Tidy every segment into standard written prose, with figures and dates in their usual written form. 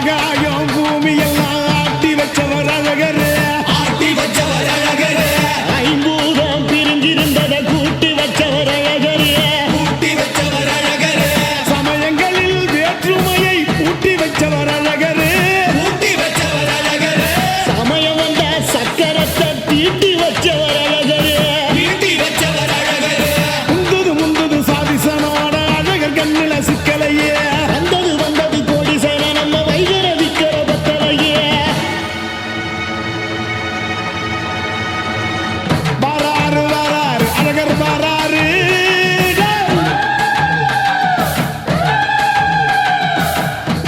ஆகாயம் பூமி எல்லாம் ஆட்டி வச்சவர் அழகரு, ஆட்டி வச்சவர் அழகரு. ஐம்பூதம் பிரிஞ்சிருந்ததை கூட்டி வச்சவர் அழகரு, கூட்டி வச்சவர் அழகரு. சமயங்களில் வேற்றுமையை கூட்டி வச்சவர் அழகரு, கூட்டி வச்சவர் அழகரு. சமயம் வந்த சக்கரத்தை தீட்டி வச்சவர் அழகரு, தீட்டி வச்சவர் அழகரு. முந்தது முந்தது சாதிசனோட அழகர் கண்ணில சிக்கலையே, வந்தது வந்தது கோடி சேன நம்ம வைகர விக்கிற பத்தலையே. வாராரு வாராரு அழகர் வாராரு,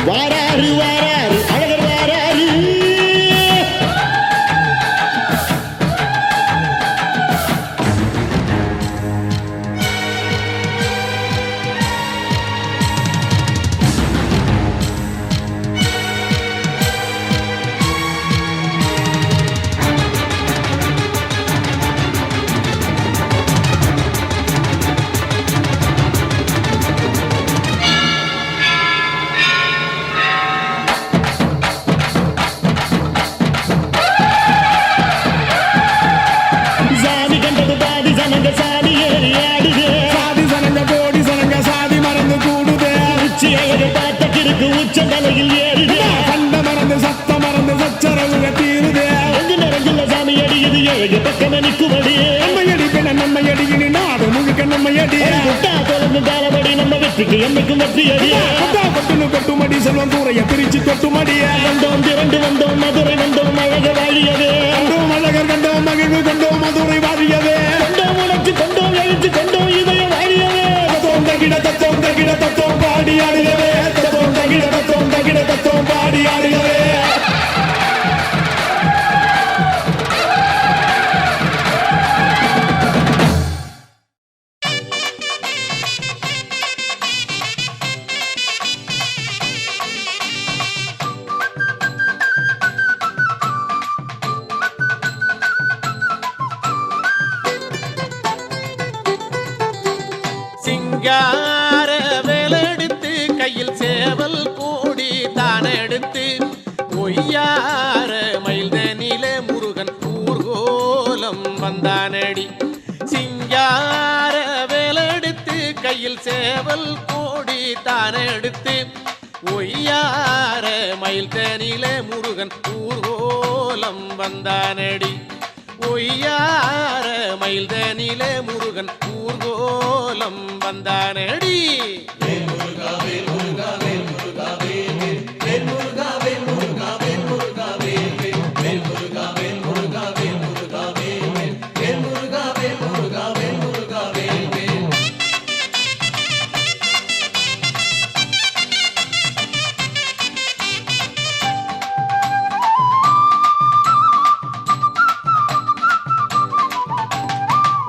வாராரு வாராரு அழகர் வாராரு. சாதி கண்டது பாதி சனங்க சாதி ஏறி ஆடுது, சாதி சனங்க கோடி சனங்க சாதி மறந்து கூடுது. உச்சி அழகு பார்த்த கிறுக்கு உச்ச தலையில் ஏறுது, கண்ட மறந்து சத்த மறந்து சச்சரவுக தீருது. எங்கு நிறைஞ்சுள்ள சாமி அடியுது ஏழு பக்கம் நிற்குமடி, நம்மையடி பின்ன நம்மையடி இனி நாடு முழுக்க நம்மையடி. முட்டா தொடர்ந்து தாளபடி நம்ம வெற்றிக்கு என்னைக்கும் வெற்றி அடி. கொட்டுன்னு கொட்டுமடி செல்வம் கூரைய பிரிச்சு கொட்டுமடிய. கண்டோம் திரண்டு வந்தோம் மதுரை வந்தோம் அழக வாழியவே, கண்டோம் அழகர் கண்டோம் மகிழ்வு கொண்டோம் மதுரை வாழியவே. கொண்டோம் உணர்ச்சி கொண்டோம் எழுச்சி கொண்டோம் இதய வாழியவே. தத்தோம் தகிட தத்தோம் தகிட தத்தோம் பாடி ஆடியவே, தத்தோம் தகிட தத்தோம் தகிட தத்தோம் பாடி ஆடியவே. சிங்கார வேலெடுத்து கையில் சேவல் கூடி தானெடுத்து பொய்யார மயில்தனில முருகன் ஊர்கோலம் வந்தானடி. சிங்கார வேலெடுத்து கையில் சேவல் கூடி தானெடுத்து பொய்யார மயில்தனில முருகன் ஊர்கோலம் வந்தானடி. ஒய்யார மயில்தனில முருகன் ஊர்கோலம் வந்தானடி.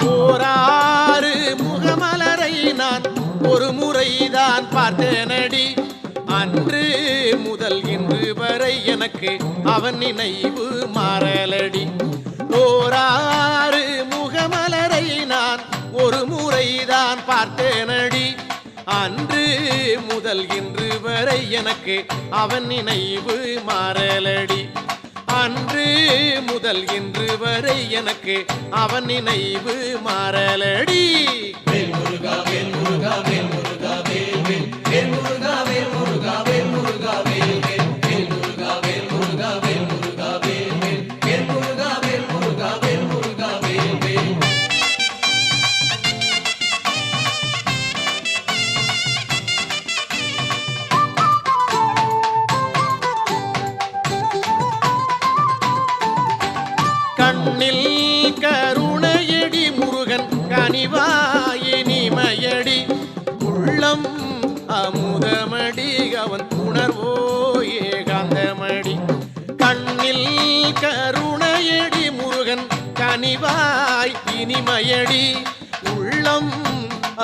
ஓராறு முகமலரை நான் ஒரு முறைதான் பார்த்தேனடி. அன்று முதல் இன்று வரை எனக்கு அவன் நினைவு மாறலடி. ஓராறு முகமலரை நான் ஒரு முறைதான் பார்த்தேனடி. அன்று முதல் இன்று வரை எனக்கு அவன் நினைவு மாறலடி. அன்று முதல் இன்று வரை எனக்கு அவன் நினைவு மாறலடி. கண்ணில் கருணையடி முருகன் கனிவாயினிமையடி. உள்ளம் அமுதமடி அவன் உணர்வோ ஏகாந்தமடி. கண்ணில் கருணையடி முருகன் கனிவாய் இனிமையடி. உள்ளம்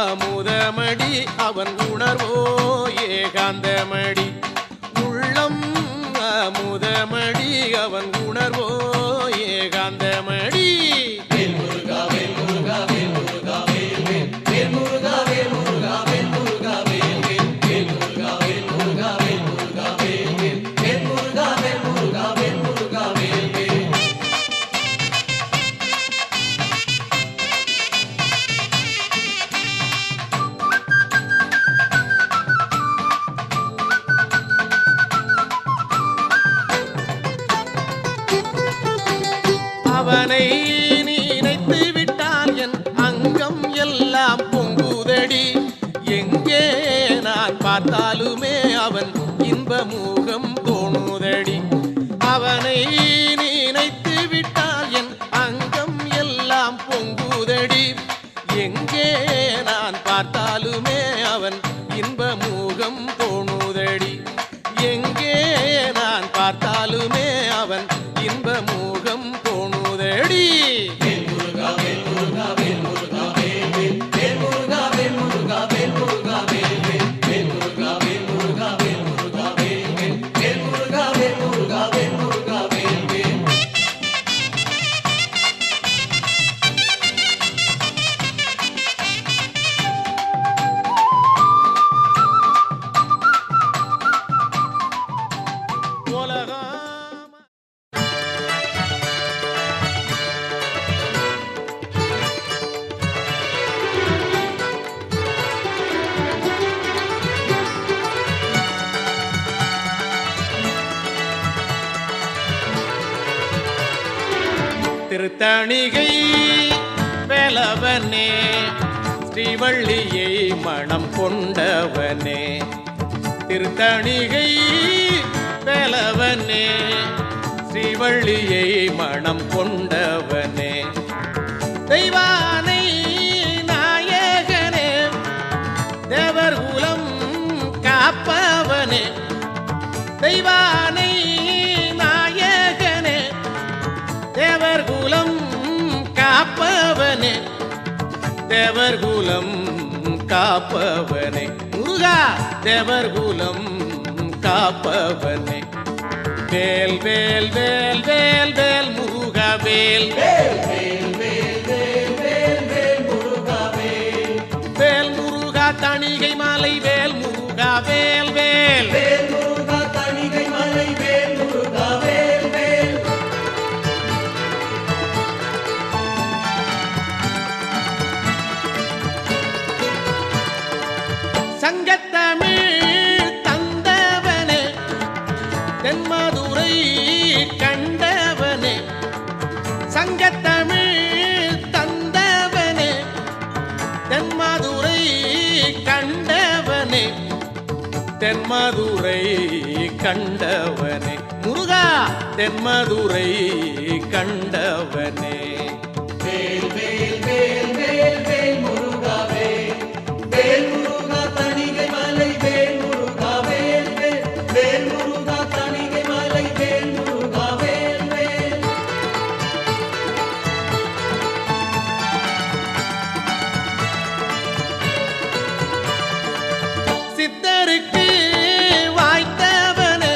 அமுதமடி அவன் உணர்வோ ஏகாந்தமடி. உள்ளம் அமுதமடி அவன் உணர்வோ ஏகாந்தமடி. அவனை நினைத்து விட்டால் என் அங்கம் எல்லாம் பொங்குதடி. எங்கே நான் பார்த்தாலுமே அவன் இன்ப முகம் தோணுதடி. அவனை நினைத்து விட்டால் என் அங்கம் எல்லாம் பொங்குதடி. எங்கே நான் பார்த்தாலுமே அவன் இன்ப முகம் தோணுதடி. எங்கே நான் பார்த்தாலுமே அவன் இன்ப முகம் தோணுதடி. திருத்தணிகை வேலவனே, ஸ்ரீவள்ளியை மணம் கொண்டவனே. திருத்தணிகை வேலவனே, ஸ்ரீவள்ளியை மணம் கொண்டவனே. தெய்வானை நாயகனே, தேவர் குலம் காப்பவனே. தெய்வானை நாயகனே, தேவர் குலம் காப்பவனே. தேவர் குலம் காப்பவனே. முருகா தேவர் குலம் காப்பவனே. வேல் வேல் வேல் வேல் வேல் முருகா வேல். வேல் முருகா தணிகை மாலை வேல் முருகா வேல் வேல். சங்கத்தமிழ் தந்தவனே, தென்மதுரை கண்டவனே. சங்கத்தமிழ் தந்தவனே, தென்மதுரை கண்டவனே. தென்மதுரை கண்டவனே. முருகா தென்மதுரை கண்டவனே. வேல் வேல் வேல் வேல் வேல் முருகா வேல். வேல் முருகா தணிகை மலை வேல் முருகா வேல் வேல். வேல் முருகா தணிகை மலை வேல் முருகா வேல் வேல். சித்தருக்கு வாய்த்தவனே,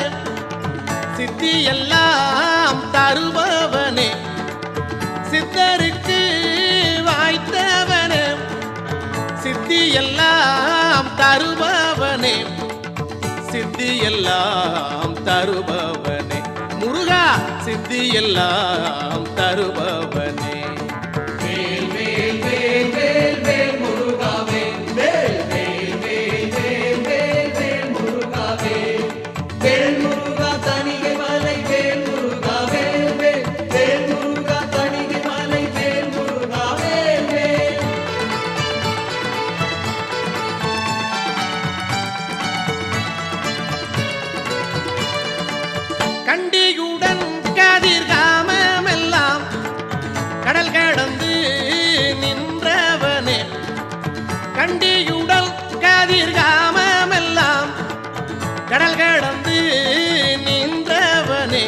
சித்தி எல்லாம் தருபவனே. சித்தருக்கு வாய்த்தவனே, சித்தி எல்லாம் தருபவனே. சித்தி எல்லாம் தருபவனே. முருகா சித்தி எல்லாம் தருபவனே. வேல் வேல் வேல் வேல் வேல் முருகா வேல். வேல் வேல் வேல் வேல் வேல் வேல் முருகா வேல். வேல் முருகா தணிகை மலை வேல் முருகா வேல் வேல். வேல் முருகா தணிகை மலை வேல் முருகா வேல் வேல். கண்டியுடன் கதிர்காமமெல்லாம் கடல் கடந்து நின்றவனே. கண்டியுடல் கதிர்காமமெல்லாம் கடல் கடந்து நின்றவனே.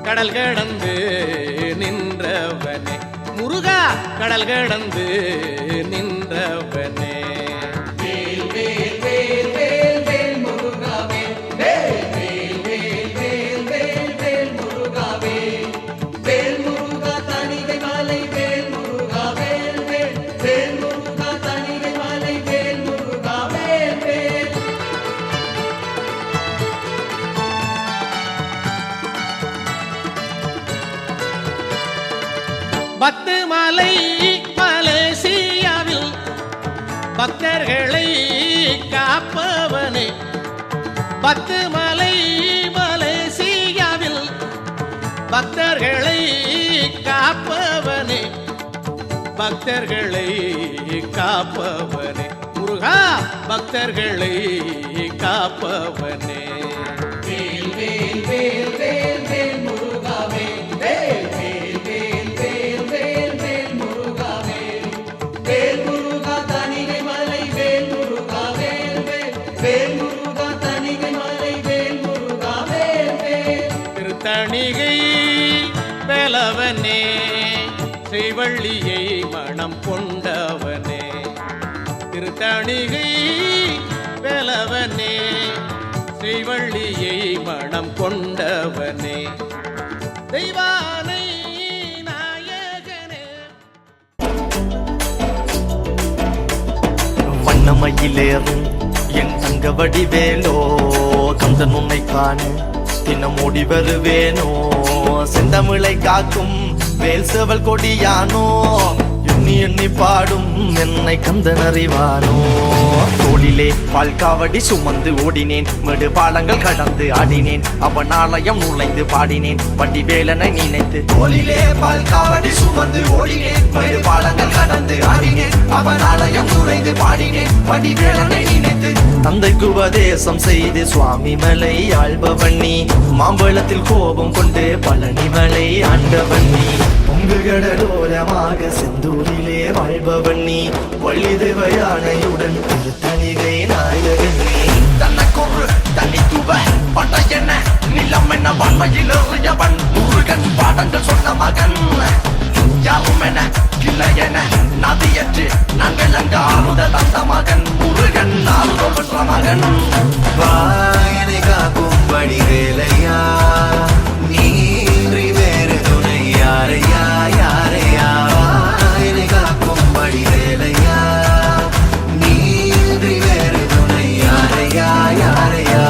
கடல் கடந்து நின்றவனே. முருகா கடல் கடந்து நின்றவனே. வேல் வேல் வேல் வேல் வேல் முருகா வேல். வேல் வேல் வேல் வேல் வேல் வேல் முருகா வேல். வேல் முருகா தணிகை மலை வேல் முருகா வேல் வேல். வேல் முருகா தணிகை மலை வேல் முருகா வேல் வேல். பத்து மலை மலேசியாவில் பக்தர்களை காப்பவனே. பத்து மலை மலேசியாவில் பக்தர்களை பக்தர்களை காப்பவனே முருகா பக்தர்களை காப்பவனே வேல் வேல் வேல் வேல் வேல் முருகாவே வேல் வேல் வேல் வேல் வேல் வேல் முருகாவே வேல் முருகா தணிகை மலை வேல் முருகா வேல் வேல் வேல் முருகா தணிகை மலை வேல் முருகா வேல் வேல் திருத்தணிகை வேலவனே ஸ்ரீவள்ளியை மனம் கொண்டவனே திருத்தணிகை வேலவனே ஸ்ரீவள்ளியை மனம் கொண்டவனே தெய்வானை நாயகனே வண்ணமயிலேறும் என் தங்க வடிவேலோ கந்தன் உன்னை காண தினம் ஓடி வருவேனோ செந்தமிழை காக்கும் வேல் செவல் கொடியானோ எண்ணி எண்ணி பாடும் என்னை கந்தன் அறிவானோ தோளிலே பால் காவடி சுமந்து ஓடினேன் மேடு பாலங்கள் கடந்து ஆடினேன் அவன் ஆலயம் நுழைந்து பாடினேன் வடிவேலனை நினைத்து தோளிலே பால் காவடி சுமந்து ஓடினேன் மேடு பாலங்கள் கடந்து ஆடினேன் அவன் ஆலயம் நுழைந்து பாடினேன் வடிவேலனை நினைத்து தந்தைக்கு உபதேசம் செய்து சுவாமி மலை ஆள்பவன் நீ மாம்பழத்தில் கோபம் கொண்டு பழனி மலை ஆண்டவன் நீ பொங்கு கடலோரமாக செந்தூரிலே வாழ்பவன் நீ வள்ளி தேவயானையுடன் திருத்தணிகை நாயகன் நீ தனக்கொரு தனித்துவ படையென நிலம் என வன்மையில் எறியவன் முருகன் பாடங்கள் சொன்ன மகன் யாரும் என கிளை என நதியற்று நாங்கள் அங்கு ஆறுத தந்த மகன் முருகன் ஆறுதல் பெற்ற மகன் வாயனை காக்கும்படி வேலையா நீன்றி வேறு துணை யாரையா யாரையா வாயனை காக்கும்படி வேலையா நீன்றி வேறு துணை யாரையா யாரையா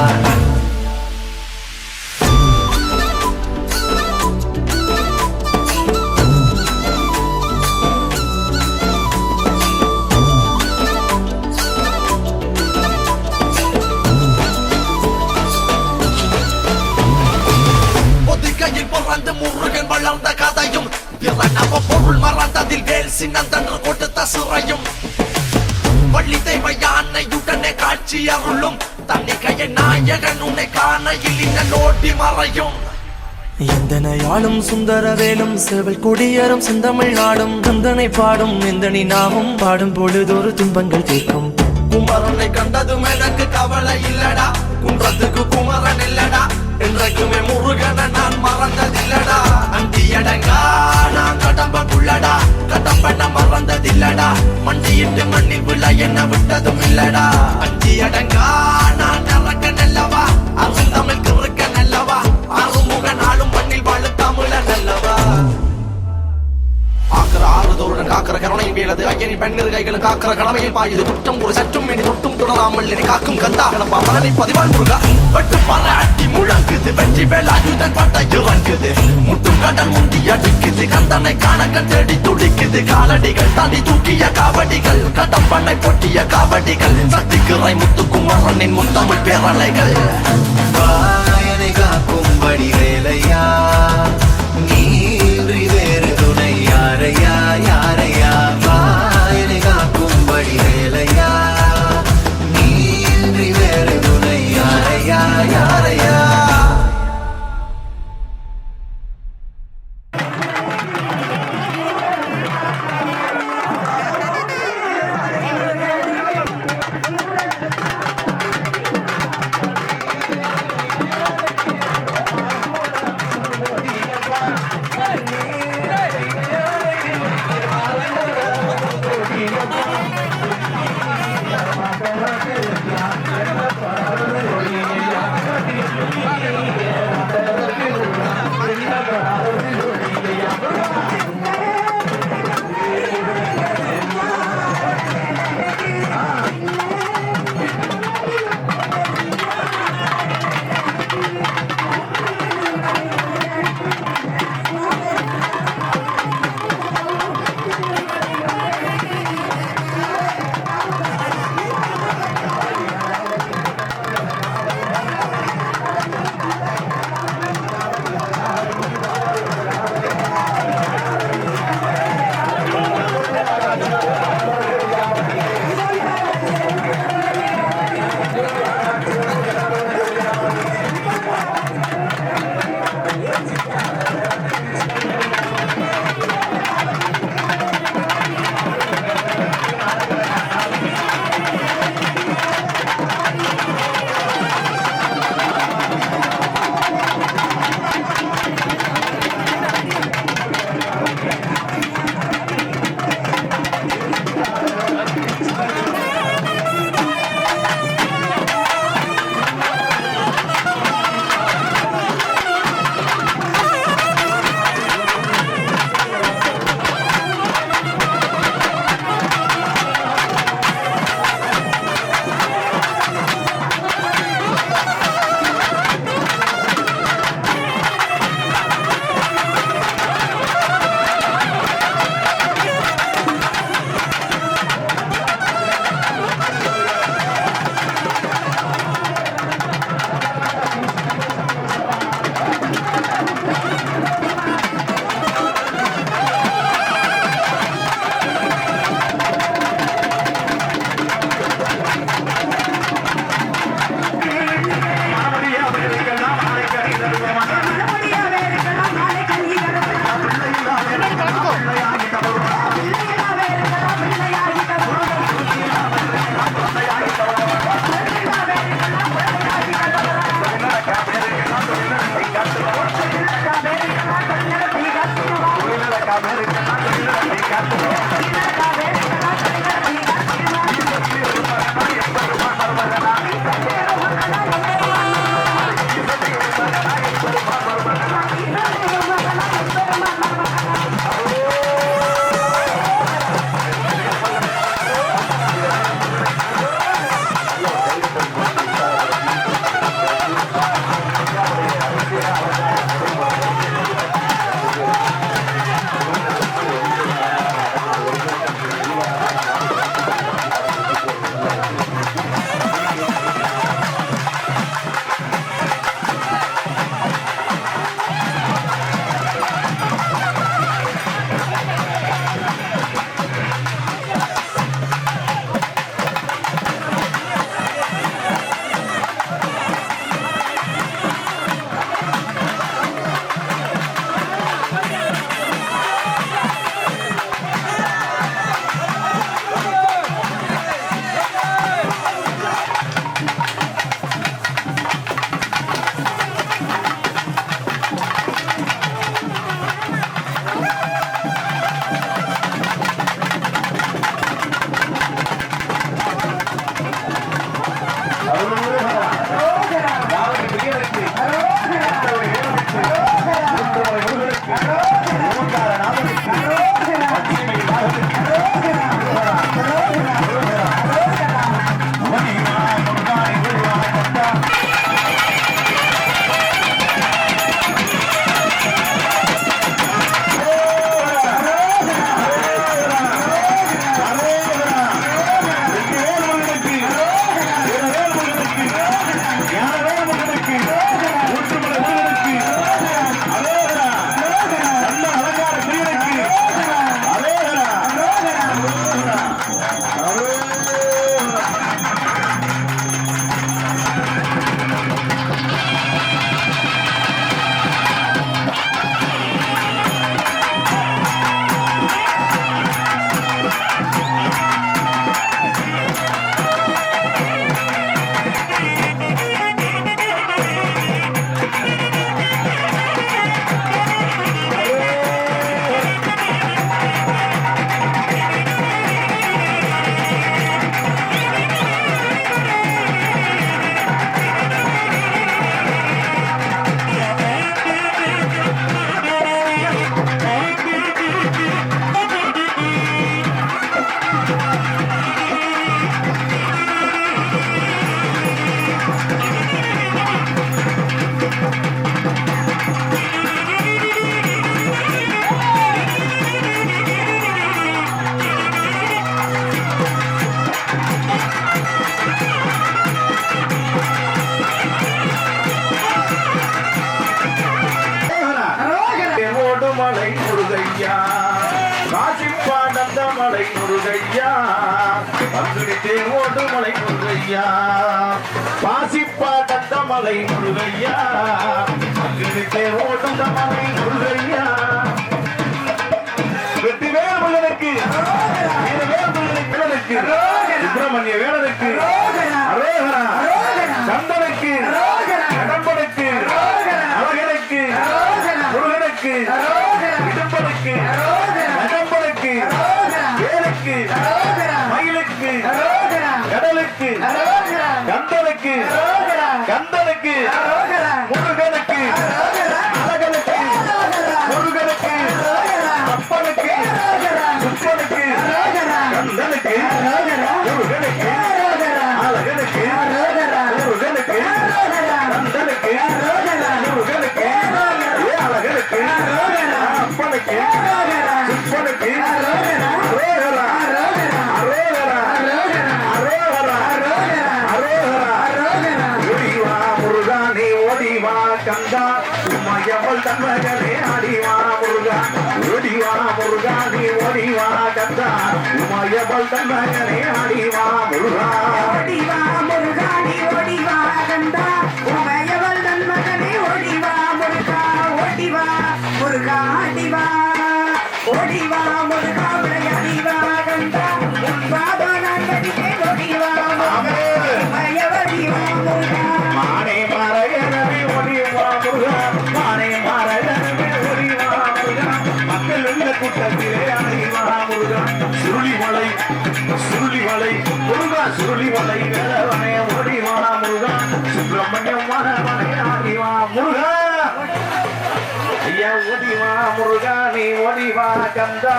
பிறந்த முருகன் வளர்ந்த கதையும் பிறனவ பொருள் மறந்ததில் வேல் சின்னந்தன்று கொடுத்த சிறையும் வள்ளி தெய்வ யானையுடனே காட்சி அருளும் தன்னிகைய நாயகன் உன்னை காணையில் இன்ன ஓட்டி மறையும் எந்தனையாளும் சுந்தரவேலும் சேவல் கொடியரும் செந்தமிழ் நாடும் கந்தனை பாடும் எந்தனி நாமும் பாடும் பொழுதொரு துன்பங்கள் தீர்க்கும் குமரனை கண்டதும் எனக்கு கவலை இல்லடா குன்றத்துக்கு குமரன் இல்லடா என்றைக்குமே முருகனை நான் மறந்ததில்லடா அந்தியடங்கா நான் கடம்பக்குள்ளடா கடம்பன மறந்ததில்லடா மண்டியிட்டு மண்ணில் விழ என்ன விட்டதும் இல்லடா அந்தியடங்கா நான் இறக்க நல்லவா அருள் தமிழ் கிறுக்க நல்லவா அருமுக நாளும் மண்ணில் வாழ தமிழ நல்லவா ஆறுதோருடன் காக்கிற கருணை வேலது ஐயனி பெண்ணிரு கைகளும் காக்கிற கடமையில் பாயுது குற்றம் ஒரு சற்றும் இனி தொட்டும் தொடராமல் என்னை காக்கும் கந்தா கிளம்பா மலனை பதிவாள் முருகா பட்டு பாராட்டி முழங்குது வெற்றி வேலாயுதன் பட்ட இறங்குது முட்டும் கடல் முந்தி அடிக்குது கந்தனை காணக்கள் தேடி துடிக்குது காலடிகள் தாண்டி தூக்கிய காவடிகள் கடம்பண்ணை பொட்டிய காவடிகள் சக்திக்குறை முத்துக்குமரனின் முத்தமிழ் பேரலைகள் வாயனை காக்கும்படி வேலையா நீன்றி வேறு துணை யாரையா யாரையா வாயனை காக்கும்படி வேலையா நீன்றி வேறு துணை யாரையா யாரையா மலை முருகையா காசிப்பாடந்த மலை முருகையா பங்குடித்தே ஓடு மலை முருகையா பாசிப்பாடந்த மலை முருகையா பங்குடித்தே ஓடுந்த மலை முருகையா வெற்றிவேல் முருகனுக்கு சுப்பிரமணிய வேலனுக்கு அரோகரா கந்தனுக்கு கடம்பனுக்கு அழகனுக்கு முருகனுக்கு இடும்பனுக்கு கடம்பனுக்கு வேலுக்கு மயிலுக்கு கடலுக்கு கந்தனுக்கு கந்தனுக்கு முருகனுக்கு அழகனுக்கு முருகனுக்கு அப்பனுக்கு சுப்பனுக்கு கந்தனுக்கு முருகனுக்கு அழகனுக்கு முருகனுக்கு கந்தனுக்கு முருகனுக்கு அழகனுக்கு அப்பனுக்கு சுப்பனுக்கு அரோகரா அரோகரா அரோகரா அரோகரா ஓடிவா முருகா நீ ஓடிவா கந்தா உமையவள் தன்மகனே ஆடிவா முருகா ஓடிவா முருகா நீ ஓடிவா கந்தா உமையவள் தன்மகனே ஆடிவா முருகா ஓடிவா முருகா நீ ஓடிவா கந்தா உமையவள் தன் மகனே ஓடிவா முருகா ஓடிவா முருகா ஆடிவா ஓடிவா முருகா விளையாடிவா கந்தா உன் பாதா நான் படித்தே ஓடிவா உமையவடிவா முருகா மானே மறையனவே ஓடிவா முருகா மானே மறையனவே ஓடிவா முருகா மக்கள் உள்ள கூட்டத்திலே அணைவா முருகா சுருளிமலை முருகா சுருளிமலை வேலவனே ஓடிவா முருகா சுப்பிரமணியம் மனவனே ஆடிவா முருகா ஐயா ஓடிவா முருகா நீ ஓடிவா கந்தா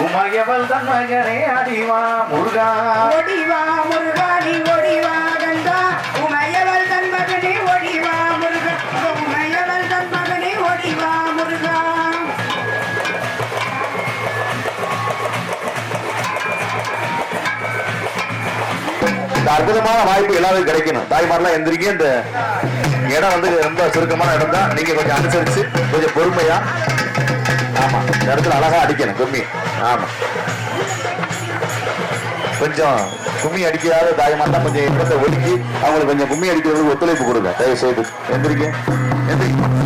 உமையவள் தன் மகனே ஆடிவா முருகா ஓடிவா முருகா நீ ஓடிவா கந்தா உமையவள் தன் மகனே ஓடிவா முருகா உமையவள் தன் மகனே ஓடிவா முருகா இந்த அற்புதமான வாய்ப்பு எல்லாருக்கும் கிடைக்கணும். தாய்மாரெல்லாம் எந்திரிக்க. இந்த இடம் வந்து ரொம்ப சுருக்கமான இடம் தான். நீங்க கொஞ்சம் அனுசரிச்சு கொஞ்சம் பொறுமையா, ஆமா இந்த இடத்துல அழகா அடிக்கணும் கும்மி. ஆமா கொஞ்சம் கும்மி அடிக்காத தாய்மாரெல்லாம் கொஞ்சம் இடத்தை ஒதுக்கி அவங்களுக்கு கொஞ்சம் கும்மி அடிக்கிறதுக்கு ஒத்துழைப்பு கொடுங்க தயவு செய்து. எந்திரிக்க எந்திரிக்க.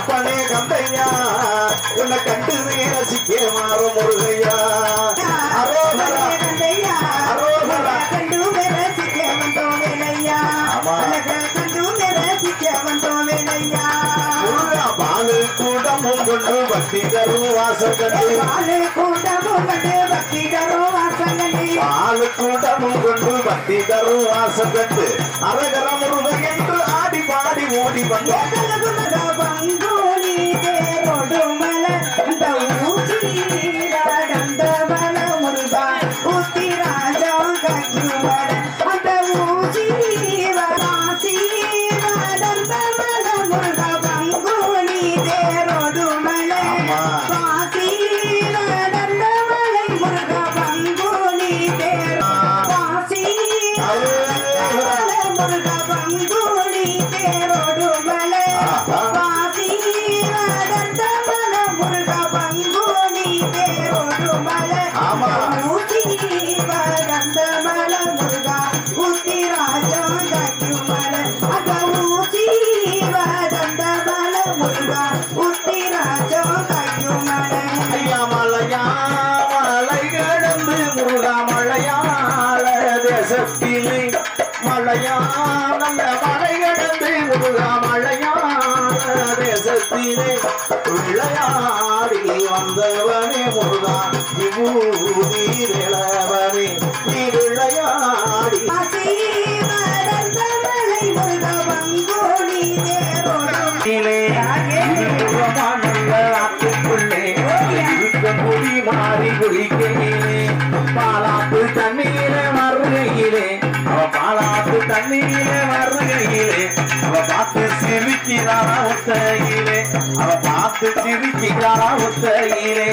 அப்பனே கந்தையா உன்னை கண்டு ரசிக்க மாறும் முருகையா அரோகரா அரோகரா முருகா பாலு கூட்டமும் கொண்டு பக்தி தரும் வாசகண்டு பாலு கூட்டமும் கொண்டு பக்தி தரும் வாசகண்டு அரகர முருக என்று ஆடி பாடி ஓடி வந்த மழையான மழை கடந்து முருகா மழையான தேசத்திலே விளையாடி வந்தவனே முருகா விபூதிரவனே நீ விளையாடி ஆற்றுக்குள்ளே இருக்க முடி மாறி குளிக்கையிலே பாலாப்பு தண்ணீரை மறுகையிலே அவ பாலாப்பு தண்ணீரை மறுகையிலே அவ பார்த்து சிரிக்கிறாரா ஒத்தையிலே அவ பார்த்து சிரிக்கிறாரா ஒத்தையிலே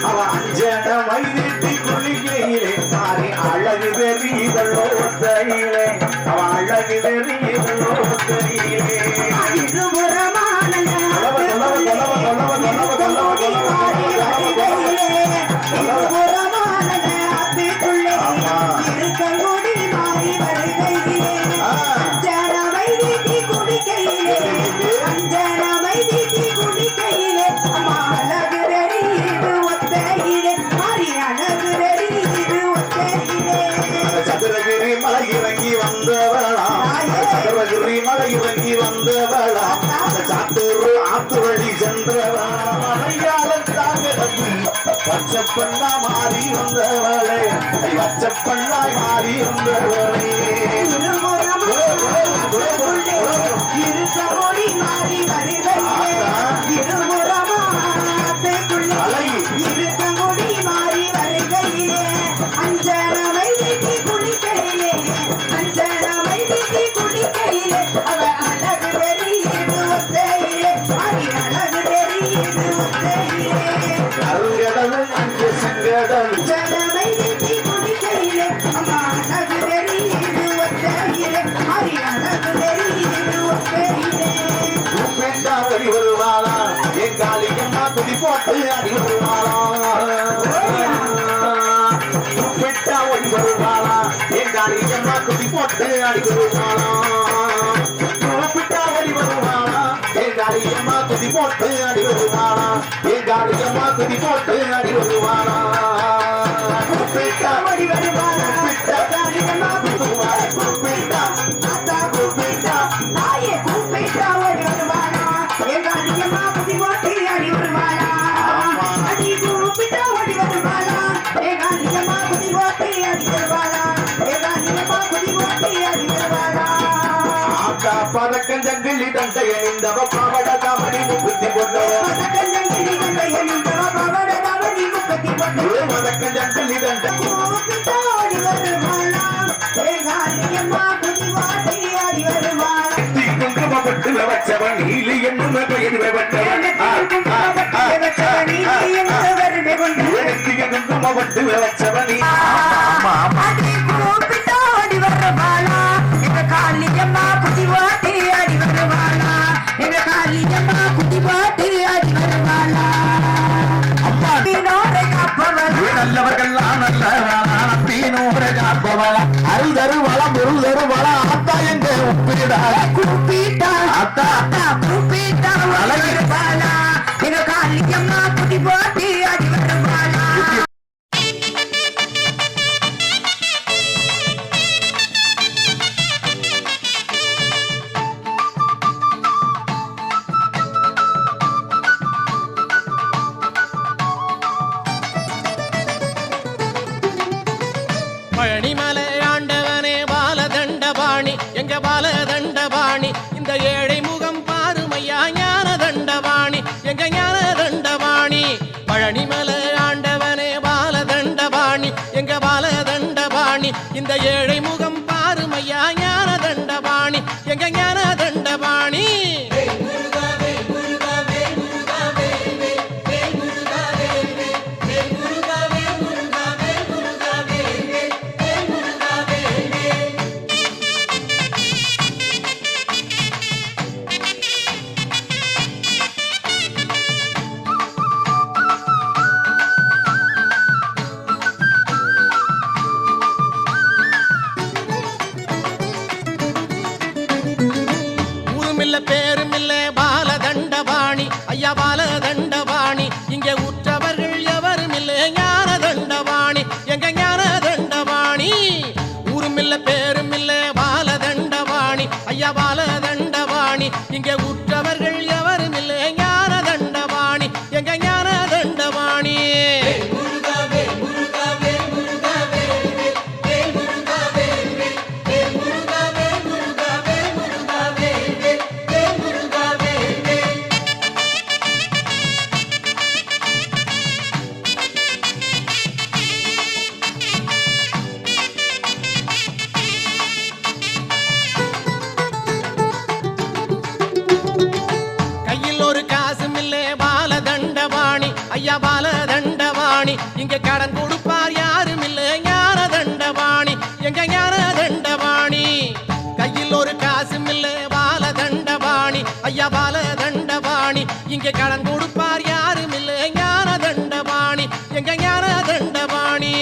அவ அஞ்சன மைதிட்டி குளிக்கையிலே மாறி அழகு வெறியதோ ஒத்தையிலே அவ அழகு வெறியதோ ஒத்தையிலே சதுரகிரி மலை இறங்கி வந்தவளா சதுரகிரி மலை இறங்கி வந்தவளா சாத்தூர் ஆத்து வழி சென்றவளா மலையாளத்தாக வச்சப்பண்ணா மாறி வந்தவளே வச்சப்பண்ணாய் மாறி வந்தவளே அருங்கடலும் அஞ்சு செங்கடல் அடி வருவாளா என் காலியம்மா துடி போட்டு அடி வருவாளா உப்பிட்டா ஒடி வருவாளா என் காலியம்மா துடி போட்டு அடி வருவாளா உப்பிட்டா ஒடி வருவாளா என் காலியம்மா துடி போட்டு அடி வருவாளா என் காலியம்மா துடி போட்டு அடி வருவாளா உப்பிட்டா ஒடி வருவாளா உப்பிட்டா காலியம்மா குத்துவாளா உப்பிட்டா அத்தா உப்பிட்டா நாயே உப்பிட்டா ஒடி வருவாளா என் காலியம்மா துடி போட்டு அடி வருவாளா அடி உப்பிட்டா ஒடி வருவாளா என் காலியம்மா துடி போட்டு அடி வருவாளா என் காலியம்மா துடி போட்டு அடி வருவாளா ஆத்தா பதக்கம் ஜங்கிலி தண்டை அணிந்தவ பாவட காமடி முப்பத்தி பொண்ணு பதக்கம் ஜங்கிலி தண்டை அணிந்தவ பாவட காமடி முப்பத்தி பொண்ணு பதக்கம் ஜங்கிலி தண்டை உப்பிட்டா ஒடி வருவாளா என் காலியம்மா துடி போட்டு அடி வருவாளா குங்குமப்பட்டு வச்சவன் நீலி என்னும் பெயர் வெவட்டவன் குங்குமப்பட்டு வச்சவன் கூப்பிட்டோடி வர பாலா எங்க காலியம்மா புதி ஓட்டி அடி வருவாளா அருள் தரு வளம் பொருள் தரு வளம் அத்தா எங்க உப்பிடா கூப்பிட்டா அத்தா கூப்பிட்டா பாலா எங்க காளியம்மா குட்டி போட்டி அடி வரும் பாலா பழனிமலை ஆண்டவனே பாலதண்டபாணி எங்க பாலதண்டபாணி இந்த ஏழை முகம் பாருமையா ஞான தண்டபாணி எங்க ஞான தண்டபாணி பழனிமலை ஆண்டவனே பாலதண்டபாணி எங்க பாலதண்டபாணி இந்த ஏழை முகம் பாருமையா ஞான தண்டபாணி எங்க ஞான தண்டபாணி பேருமில்ல பாலதண்டபாணி ஐயா பாலதண்டபாணி இங்கே உற்றவர்கள் எவரும் இல்லை ஞான தண்டபாணி எங்க ஞான தண்டபாணி ஊருமில்ல பேருமில்ல பாலதண்டபாணி ஐயா பாலதண்டபாணி இங்கே உற்றவர்கள் எவரும் இல்லை ஞான தண்டபாணி எங்க ஞான தண்டபாணி ஐயா பாலதண்டபாணி இங்க கடன் கொடுப்பார் யாரும் இல்லை ஞான தண்டபாணி எங்க ஞான தண்டபாணி கையில் ஒரு காசும் இல்லை பாலதண்டபாணி ஐயா பாலதண்டபாணி இங்க கடன் கொடுப்பார் யாரும் இல்லை ஞான தண்டபாணி எங்க ஞான தண்டபாணி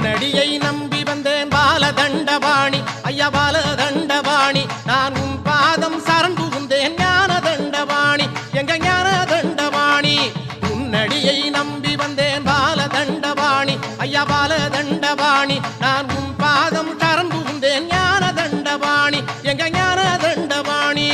நடியை நம்பி வந்தேன் பாலதண்டபாணி ஐயா பாலதண்டபாணி நான் உன் பாதம் சரண் புகுந்தேன் ஞான தண்டபாணி எங்க ஞான தண்டபாணி உன்னடியை நம்பி வந்தேன் பாலதண்டபாணி ஐயா பாலதண்டபாணி நான் உன் பாதம் சரண் புகுந்தேன் ஞான தண்டபாணி எங்க ஞான தண்டபாணி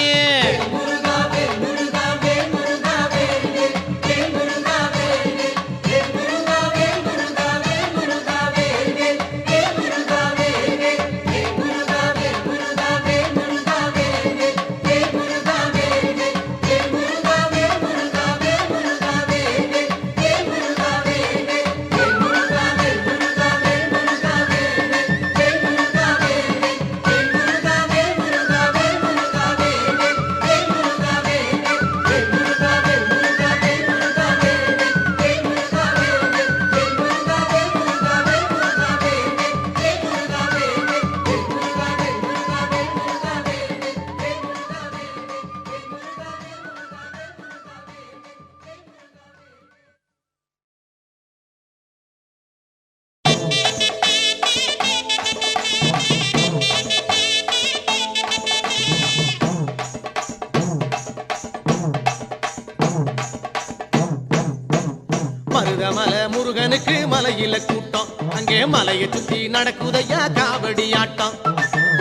மருதமலை முருகனுக்கு மலையில கூட்டம் அங்கே மலையை சுத்தி நடக்குதையா காவடி ஆட்டம்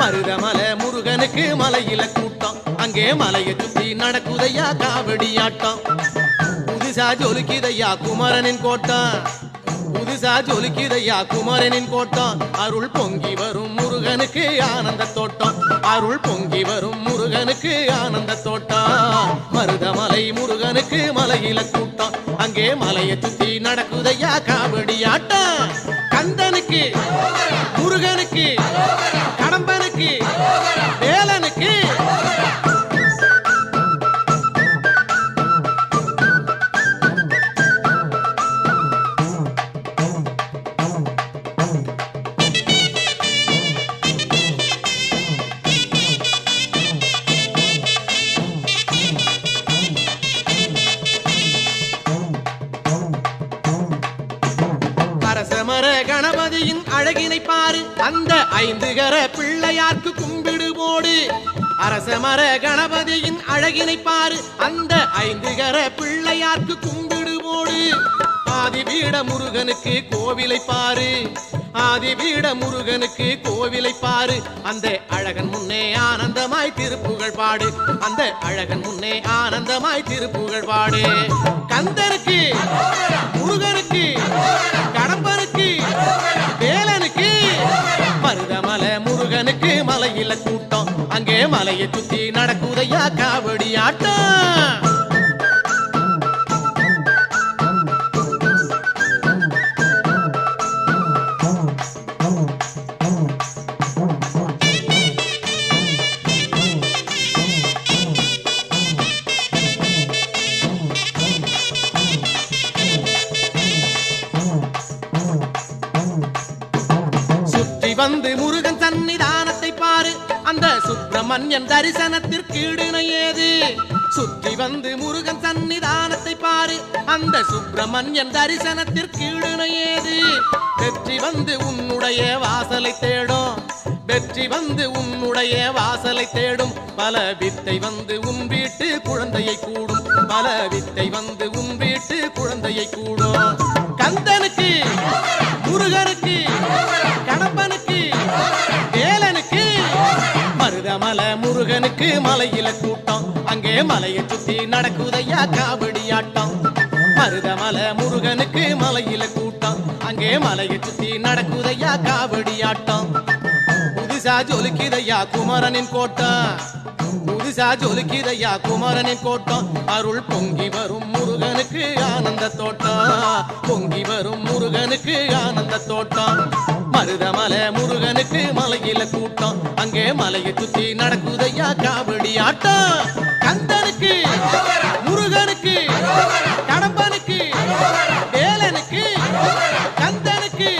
மருதமலை முருகனுக்கு மலையில கூட்டம் அங்கே மலையை சுத்தி நடக்குதையா காவடி ஆட்டம் புதுசா ஜொலிக்குதையா குமரனின் கோட்டம் புதுசா ஜொலிக்குதையா குமரனின் கோட்டம் அருள் பொங்கி வரும் முருகனுக்கு ஆனந்த தோட்டம் அருள் பொங்கி வரும் முருகனுக்கு ஆனந்த தோட்டம் மருதமலை முருகனுக்கு மலையில கூட்டம் அங்கே மலையை சுத்தி நடக்குதையா காவடி ஆட்டம் கந்தனுக்கு முருகனுக்கு அழகினை பாரு அந்த 5 கர பிள்ளையார்க்கு கும்பிடு போடு அரசமர கணபதியின் அழகினை பாரு அந்த 5 கர பிள்ளையார்க்கு கும்பிடு போடு ஆதிபீட முருகனுக்கு கோவிலை பாரு ஆதிபீட முருகனுக்கு கோவிலை பாரு அந்த அழகன் முன்னே ஆனந்தமாய் திருப்புகழ் பாடு அந்த அழகன் முன்னே ஆனந்தமாய் திருப்புகழ் பாடு கந்தனுக்கு முருகனுக்கு கடம்பனுக்கு வேலனுக்கு மருதமலை முருகனுக்கு மலையில கூட்டம் அங்கே மலையை சுத்தி நடக்குதையா காவடி ஆட்டம் வந்து முருகன் சன்னிதானத்தை பாரு அந்த சுப்பிரமணியன் தரிசனத்திற்கு ஈடுணை ஏது சுற்றி வந்து முருகன் சன்னிதானத்தை பாரு அந்த சுப்பிரமணியன் தரிசனத்திற்கு ஈடுணை ஏது வெற்றி வந்து உன்னுடைய வாசலை தேடும் வெற்றி வந்து உன்னுடைய வாசலை தேடும் பல வித்தை வந்து உன் வீட்டு குழந்தையை கூடும் பல வித்தை வந்து உன் வீட்டு குழந்தையை கூடும் கந்தனுக்கு முருகனுக்கு கடம்பனுக்கு வேலனுக்கு மருதமலை முருகனுக்கு மலையில கூட்டம் அங்கே மலையை சுத்தி நடக்குதையா காவடி ஆட்டம் மருதமலை முருகனுக்கு மலையில கூட்டம் அங்கே மலையை சுத்தி நடக்குதையா காவடி ஆட்டம் புதுசா ஜொலிக்குதையா குமரனின் கோட்டம் புதுசா ஜொலிக்குதையா குமரனின் கோட்டம் அருள் பொங்கி வரும் முருகனுக்கு ஆனந்த தோட்டம் பொங்கி வரும் முருகனுக்கு ஆனந்த தோட்டம் மருதமலை முருகனுக்கு மலையில கூட்டம் அங்கே மலையை சுத்தி நடக்குதையா காவடி ஆட்டம் கந்தனுக்கு முருகனுக்கு கடம்பனுக்கு வேலனுக்கு கந்தனுக்கு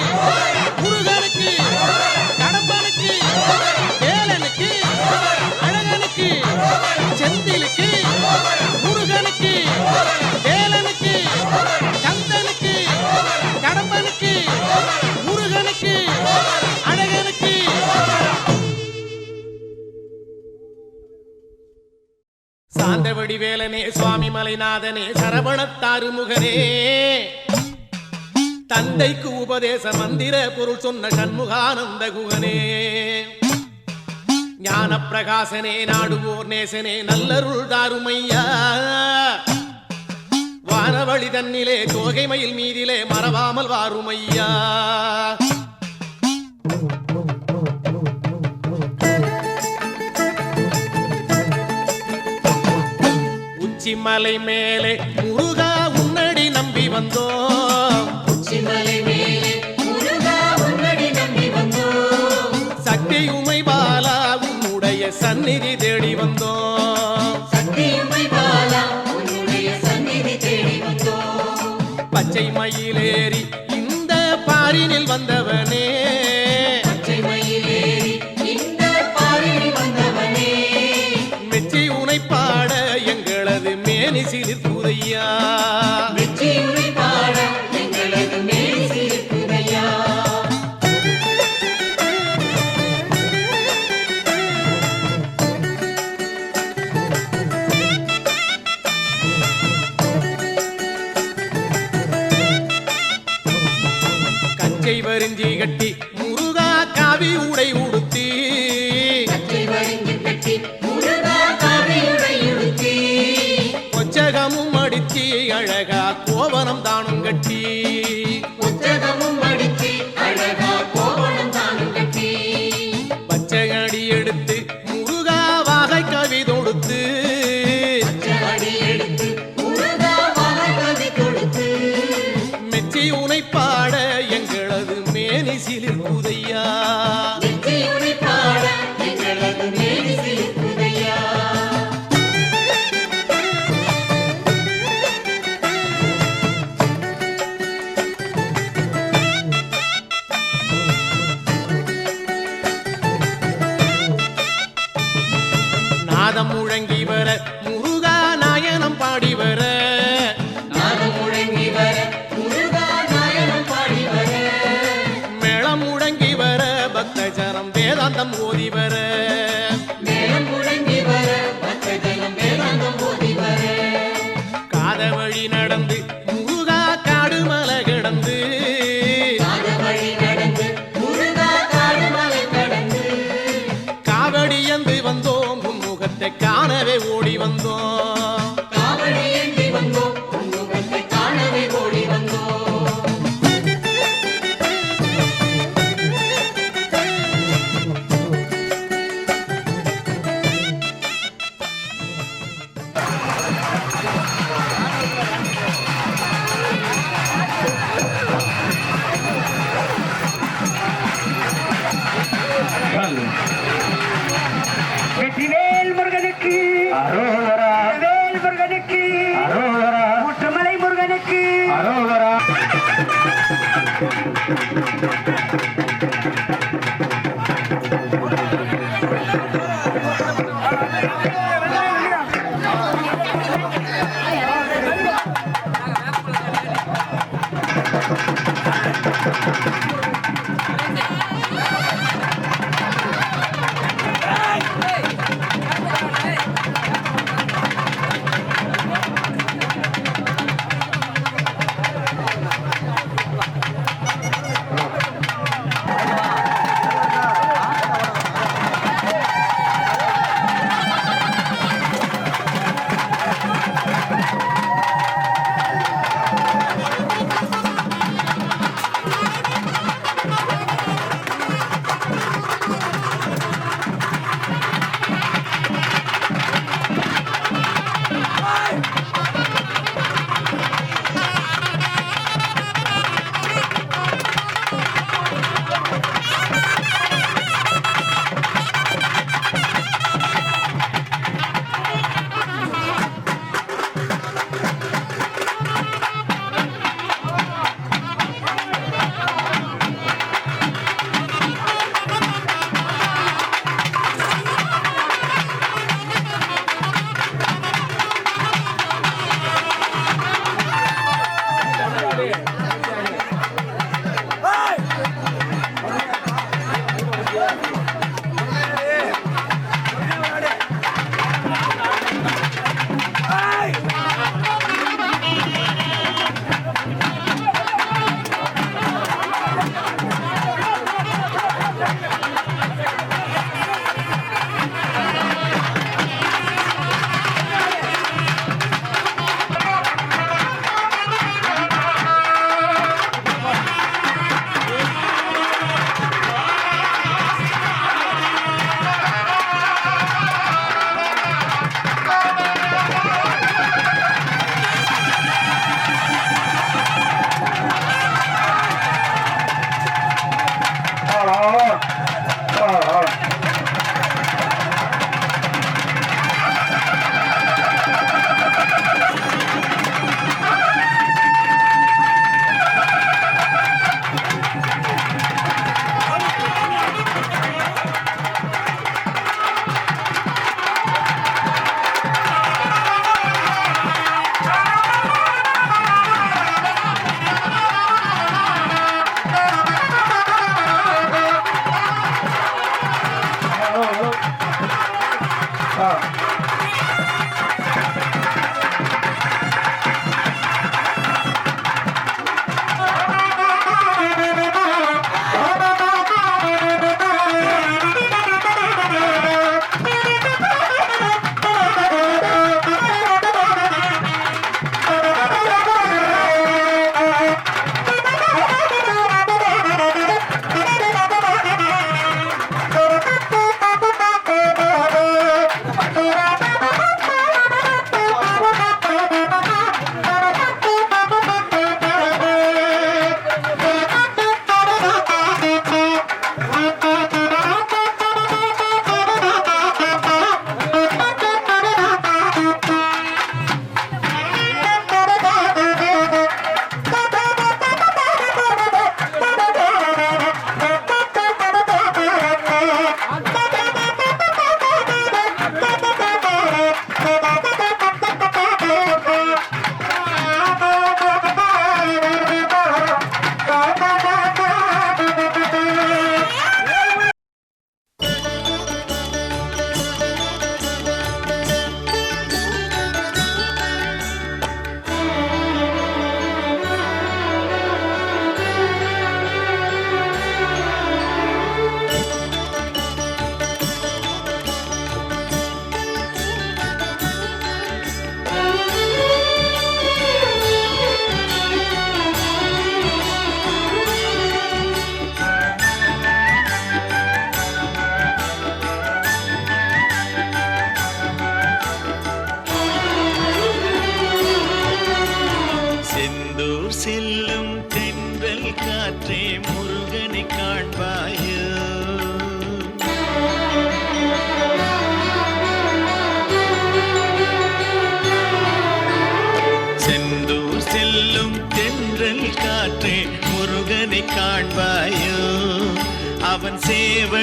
முருகனுக்கு கடம்பனுக்கு வேலனுக்கு அழகனுக்கு செந்திலுக்கு முருகனுக்கு வேலனுக்கு கந்தனுக்கு கடம்பனுக்கு முருகனுக்கு அழகனுக்கு சாந்தவடி வேலனே சுவாமி மலைநாதனே சரவணத்தாறு முகனே தந்தைக்கு உபதேச மந்திர பொருள் சொன்ன சண்முகானந்த குகனே ஞான பிரகாசனே நாடுவோர் நேசனே நல்லருள் தாருமையா வானவழி தன்னிலே தோகை மயில் மீதிலே மறவாமல் வாருமையா உச்சிமலை மேலே முருகா உன்னடி நம்பி வந்தோம் உச்சிமலை மேலே முருகா உன்னடி நம்பி வந்தோம் சக்தி உமை பாலா உன்னுடைய சந்நிதி தேடி வந்தோம் சக்தி உமை பாலா உன்னுடைய சந்நிதி தேடி வந்தோம் பச்சை மயிலேறி இந்த பாரினில் வந்தவனே பச்சை மயிலேறி இந்த பாரினில் வந்தவனே மெச்சி உனை பாட எங்களது மேனி சிலிர்க்குதையா வெற்றி உனை பாட எங்களது மேல் சிரிக்குதையா கச்சை வரிஞ்சி கட்டி முருகா காவி உடை உடுத்தி கச்சை வரிஞ்சு கட்டி முருகா காவியுடை உடுத்தி கொச்சகமும் அடிச்சி அழகா கோவனம் தானும் கட்டி புத்தகமும் அடித்து அழகா கோவணம் தானும் கட்டி பச்சை அடி எடுத்து முருகா வாகை கவி தொடுத்து அடி எடுத்து முருகா வாகை கொடுத்து மெச்சி உனை பாட எங்களது மேனி சிலிர்க்குதையா வெற்றி உனை பாட எங்களது மேல் சிரிக்குதையா நாதம் முழங்கி வர முருகா நாயனம் பாடி வர நாதம் முழங்கி வர முருகா நாயனம் பாடி வர மேளம் முழங்கி வேதாந்தம் ஓதி வர மேளம் முழங்கி வர பச்சை ஜனம் வேதாந்தம் ஓதி வர காத வழி நடந்து முருகா காடு மலை கிடந்து காத வழி நடந்து முருகா காடு மலை கடந்து காவடி என்று வந்தோம் உன் முகத்தை காணவே ஓடி வந்தோம் காவடி ஏந்தி வந்தோம் உன் முகத்தை காணவே ஓடி வந்தோம் வெற்றிவேல் முருகனுக்கு அரோகரா வேல் முருகனுக்கு அரோகரா முற்றுமலை முருகனுக்கு அரோகரா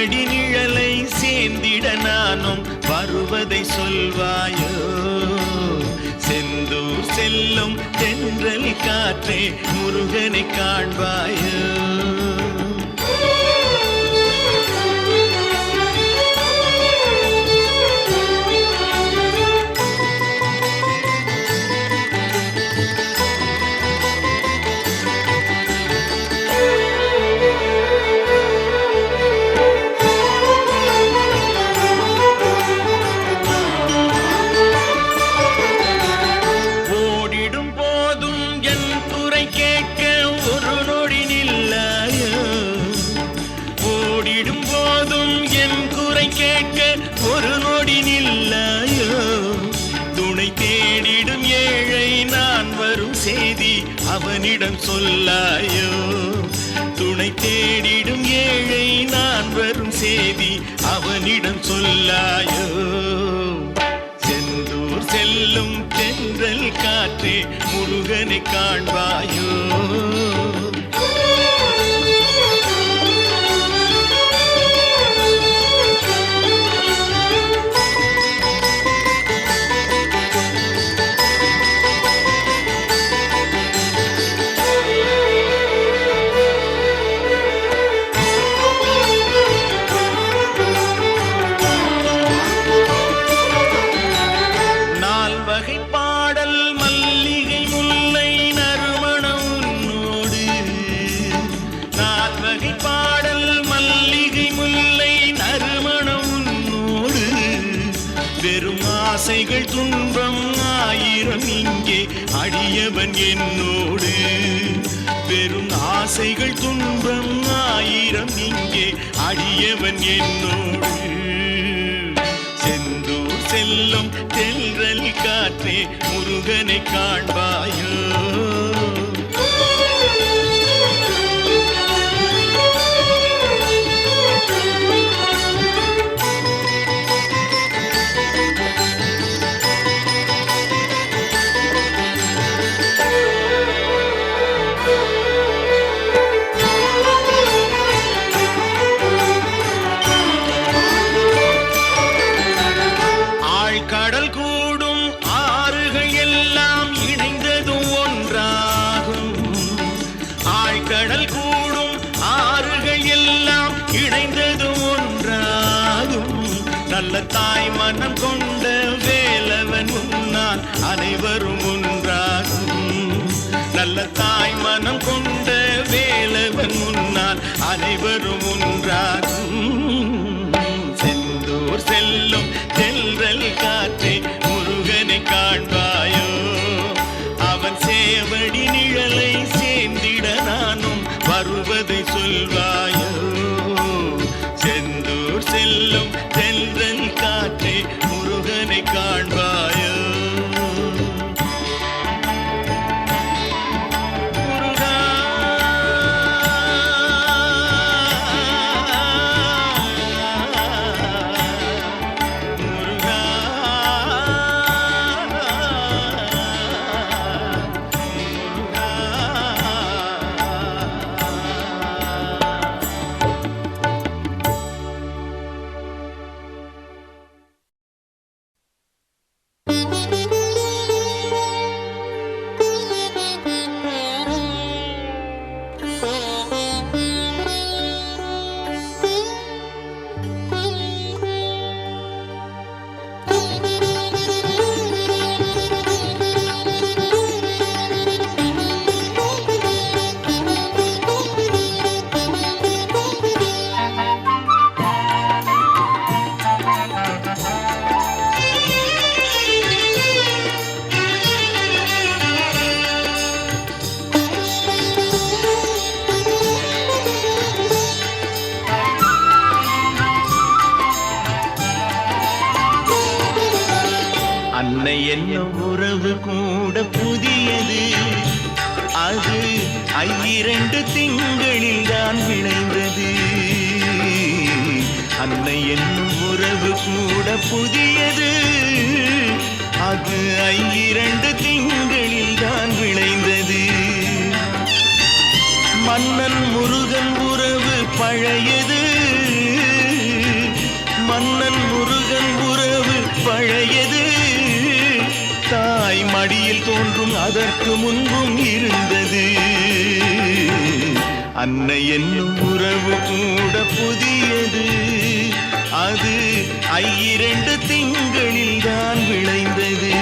சேவடி நிழலை சேர்ந்திட நானும் வருவதை சொல்வாயோ செந்தூர் செல்லும் தென்றல் காற்றே முருகனை காண்பாயோ அவனிடம் சொல்லாயோ துணை தேடிடும் ஏழை நான் வரும் செய்தி அவனிடம் சொல்லாயோ செந்தூர் செல்லும் தென்றல் காற்றே முருகனை காண்பாயோ ஆசைகள் துன்பம் ஆயிரம் இங்கே அடியவன் என்னோடு பெரும் ஆசைகள் துன்பம் ஆயிரம் இங்கே அடியவன் என்னோடு செந்தூர் செல்லும் தென்றல் காற்றே முருகனை காண்பாயோ நல்ல தாய் மனம் கொண்ட வேலவன் முன்னால் அனைவரும் ஒன்றாகும் நல்ல தாய் மனம் கொண்ட வேலவன் முன்னால் அனைவரும் ஒன்றாகும் செந்தூர் செல்லும் தென்றல் காற்றே முருகனை காண்பாயோ அவன் சேவடி நிழலை சேர்ந்திட நானும் வருவதை சொல்வாயோ செந்தூர் செல்லும் தென்றல் காற்றே முருகனை காண்பாயோ முருகா முருகா அன்னை என்னும் உறவு கூட புதியது அது 2 திங்களில் தான் விளைந்தது அன்னை என்னும் உறவு கூட புதியது அது 2 திங்களில் தான் விளைந்தது மன்னன் முருகன் உறவு பழையது முருகன் உறவு பழையது தாய் மடியில் தோன்றும் அதற்கு முன்பும் இருந்தது அன்னை என்னும் உறவு கூட புதியது அது ஐயிரண்டு திங்களில் தான் விளைந்தது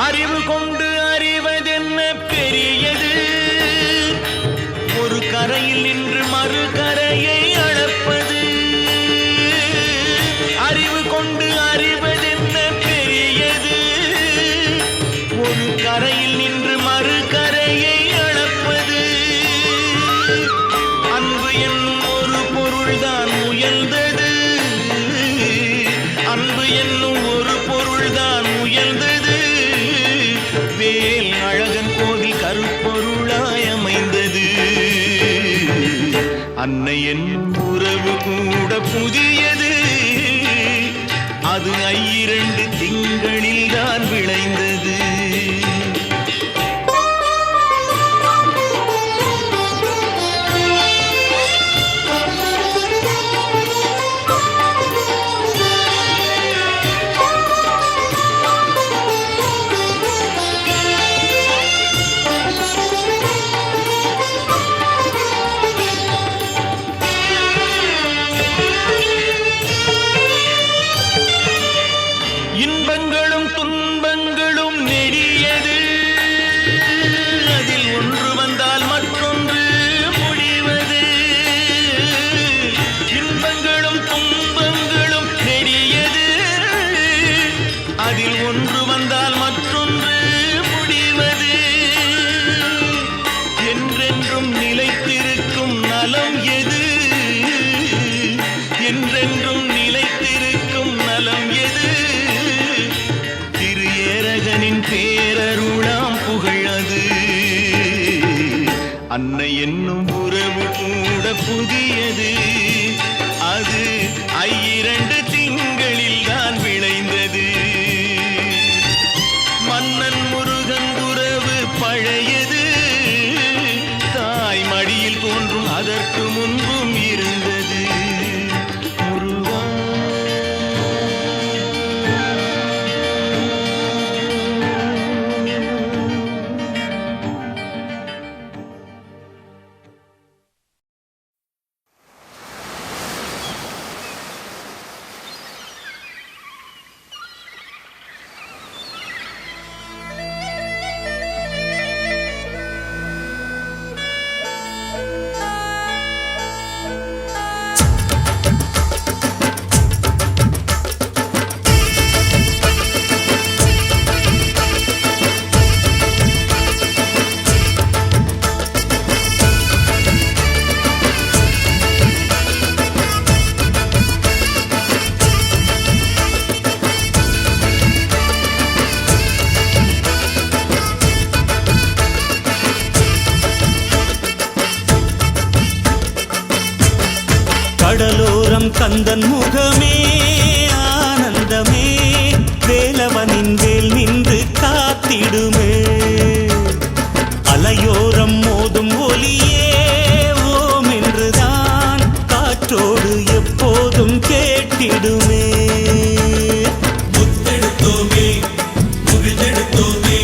அறிவு கொண்டு அறிவதென்ன பெரியது ஒரு கரையில் நின்று மறு கரையை அளப்பது அறிவு கொண்டு அறிவதென்ன பெரியது ஒரு கரையில் நின்று மறு கரையை அளப்பது அன்பு என்னும் ஒரு பொருள்தான் முயல்ந்தது அன்பு என்னும் ஒரு பொருள்தான் முயல்ந்தது வேல் அழகன் கோவில் கருப்பொருளாய் அமைந்தது அன்னை என்னும் உறவு கூட புதியது அது ஐயிரண்டு திங்களில் தான் விளைந்தது இன்பங்களும் துன்பங்களும் நெடியது அதில் ஒன்று வந்தால் மற்றொன்று முடிவது இன்பங்களும் துன்பங்களும் நெடியது அதில் ஒன்று வந்தால் மற்றொன்று முடிவது என்றென்றும் நிலைத்திருக்கும் நலம் எது என்றென்றும் நிலைத்திருக்கும் நலம் எது ஏரகனின் பேரருளாம் புகழது அன்னை என்னும் உறவு கூட புதியது அது ஐயிரண்டு திங்களில் தான் விளைந்தது மன்னன் முருகன் உறவு பழையது தாய் மடியில் தோன்றும் அதற்கு முன்பும் இருந்தது முருகா கடலோரம் கந்தன் முகமே ஆனந்தமே வேலவனின் வேல் நின்று காத்திடுமே அலையோரம் மோதும் ஒலியே ஓம் என்றுதான் காற்றோடு எப்போதும் கேட்டிடுமே முத்தெடுத்தோமே முகிழ்ந்தெடுத்தோமே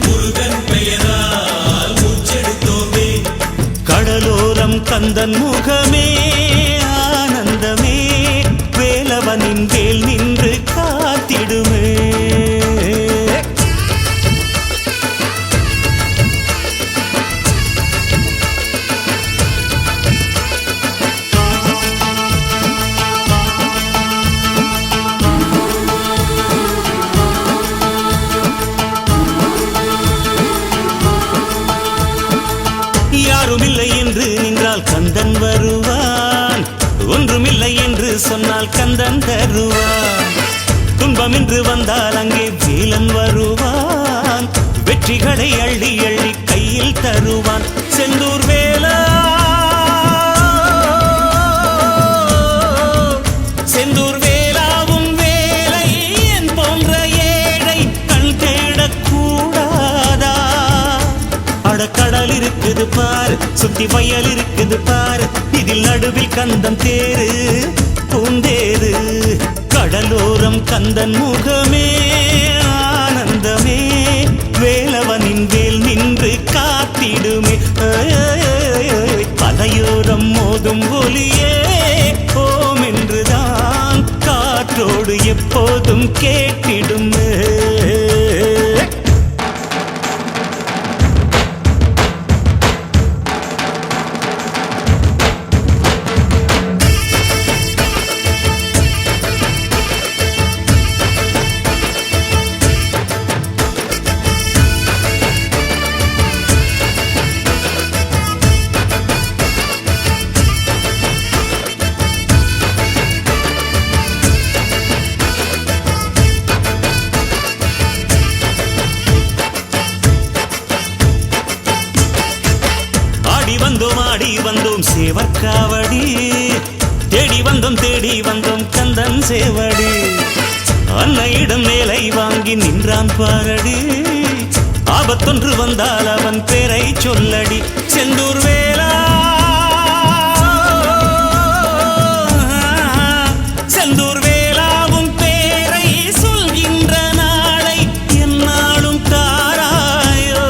முருகன் பெயரால் மூச்செடுத்தோமே கடலோரம் கந்தன் முகமே ஆனந்தமே வேலவனின் வேல் நின்று காத்திடுமே யாருமில்லை என்று நின்றால் கந்தன் வருவான் ஒன்றுமில்லை என்று சொன்னால் கந்தன் தருவான் துன்பம் என்று வந்தால் அங்கே வேலன் வருவான், வெற்றிகளை அள்ளி அள்ளி கையில் தருவான். செந்தூர் வேலா, செந்தூர் வேலாவும் வேலை என் போன்ற ஏழை கண் தேடக்கூடாதா? அடக்கடல் இருக்குது பாரு, சுத்தி வயல் இருக்குது பாரு, இதில் நடுவில் கந்தன் தேரு பூந்தேரு. கடலோரம் கந்தன் முகமே ஆனந்தமே, வேலவனின் வேல் நின்று காத்திடுமே. பலையோரம் மோதும் ஒலியே ஓம் என்றுதான் காற்றோடு எப்போதும் கேட்டிடுமே. ஆடி வந்தோம் சேவற்காவடி, தேடி வந்தோம் கந்தன் சேவடி. அன்னையிடம் மேலை வாங்கி நின்றான் பாரடி, ஆபத்தொன்று வந்தால் அவன் பேரை சொல்லடி. செந்தூர் வேலா, செந்தூர் வேலாவும் பேரை சொல்கின்ற நாளை என்னாலும் தாராயோ.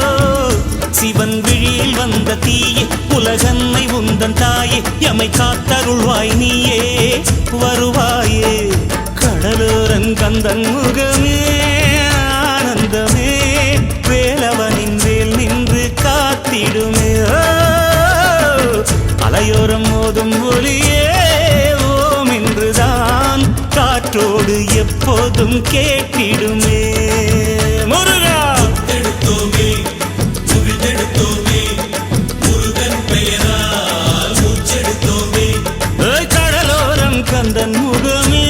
சிவன் விழியில் வந்த தீயே உலகன்னை உந்தன் தாயே, எமை காத்தருள்வாய் நீயே வருவாயே. கடலோரன் கந்தன் முகமே ஆனந்தமே, வேலவனின் வேல் நின்று காத்திடுமே. அலையோரம் மோதும் ஒலியே ஓம் என்றுதான் காற்றோடு எப்போதும் கேட்டிடுமே. முருகா எடுத்தோமே முகிழ்ந்தெடுத்தோமே, முருகன் பெயரால் மூச்செடுத்தோமே. கடலோரம் கந்தன் முகமே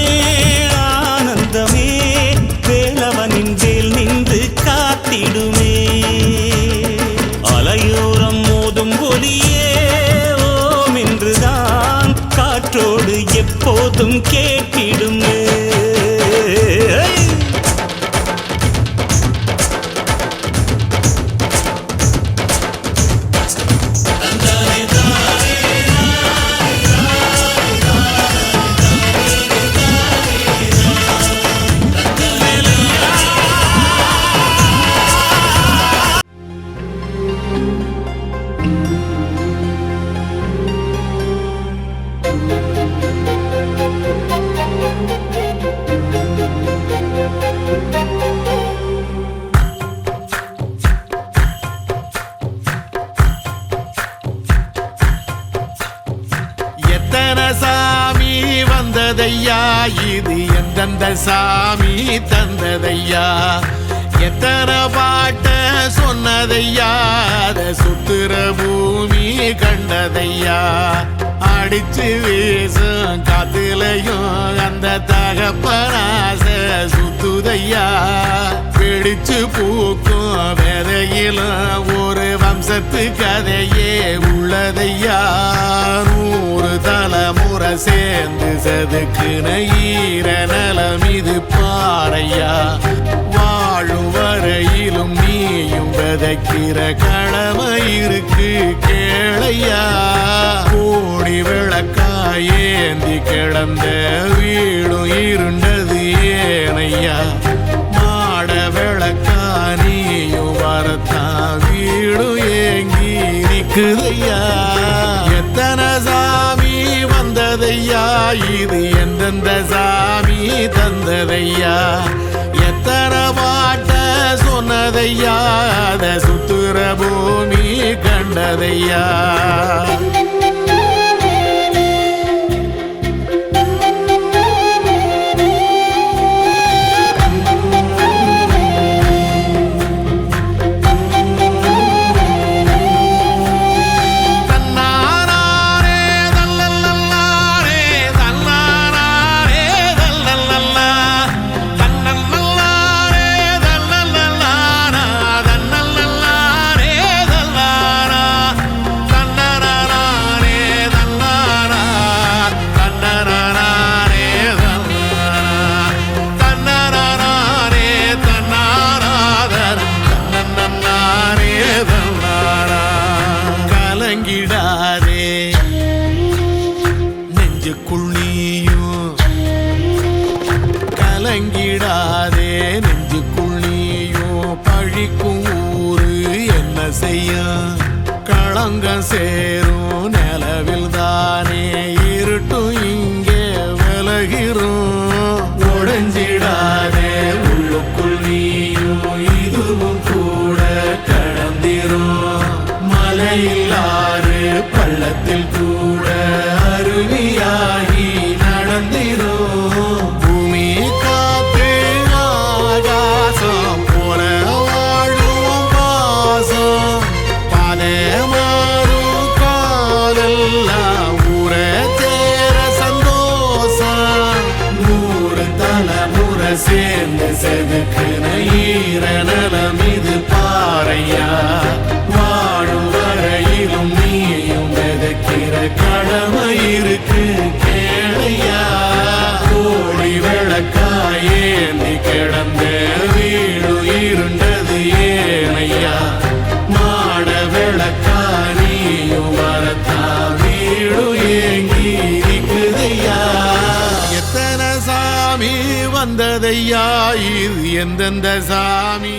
ஆனந்தமே, வேலவனின் வேல் நின்று காத்திடுமே. அலையோரம் மோதும் ஒலியே ஓம் என்றுதான் காற்றோடு எப்போதும் கேட்டிடுமே. எத்தனை சாமி வந்ததையா, இது எந்தெந்த சாமி தந்ததையா. எத்தனை பாட்ட சொன்னதையா, அத சுத்துற பூமி கண்டதையா. அடிச்சு வீசும் காத்துலையும் அந்த தகப்பனாச சுத்துதையா. பிடிச்சு பூக்கும் விதையிலும் ஒரு வம்சத்து கதையே உள்ளதையா. 100 தலைமுறை சேர்ந்து செதுக்குன ஈர நலம் இது பாறையா. வாழும் வரையிலும் நீயும் விதைக்கிற கடமை இருக்கு கேளையா. கோடி விளக்காயேந்தி கிடந்த வீடும் இருண்டது ஏனையா. மாட விளக்கா நீயும் வரத்தான் வீடும் ஏங்கி நிக்குதையா. எத்தனை சாமி வந்ததையா, இது எந்தெந்த சாமி தந்ததையா. எத்தனை பாட்ட சொன்னதையா, அத சுத்துற பூமி கண்டதையா. பங்கம் சேரும் நிலவில் தானே இருட்டும் இங்கே விலகிறோம் உடைஞ்சிடாதே உள்ளுக்குள் நீயும் இதுவும் கூட கடந்திரும் மலையில்லாறு பள்ளத்தில் கூட அருவியாகி நடந்திரும் பூமி காத்து ஆகாசம் போல வாழும் பாசம் பாலே மாறும் காலெல்லாம் ஊர தேர சந்தோஷம் 100 தலைமுறை சேர்ந்து செதுக்குன ஈர நலம் இது பாறையா வாழும் வரையிலும் நீயும் விதைக்கிற கடமை இருக்கு கேளையா கோழி விளக்காயேந்தி கிடந்த வீடு இருண்டது ஏனையா மாட விளக்கா நீயும் வரத்தா வீடு ஏங்கி இருக்குதையா எத்தனை சாமி வந்ததையா இது எந்தெந்த சாமி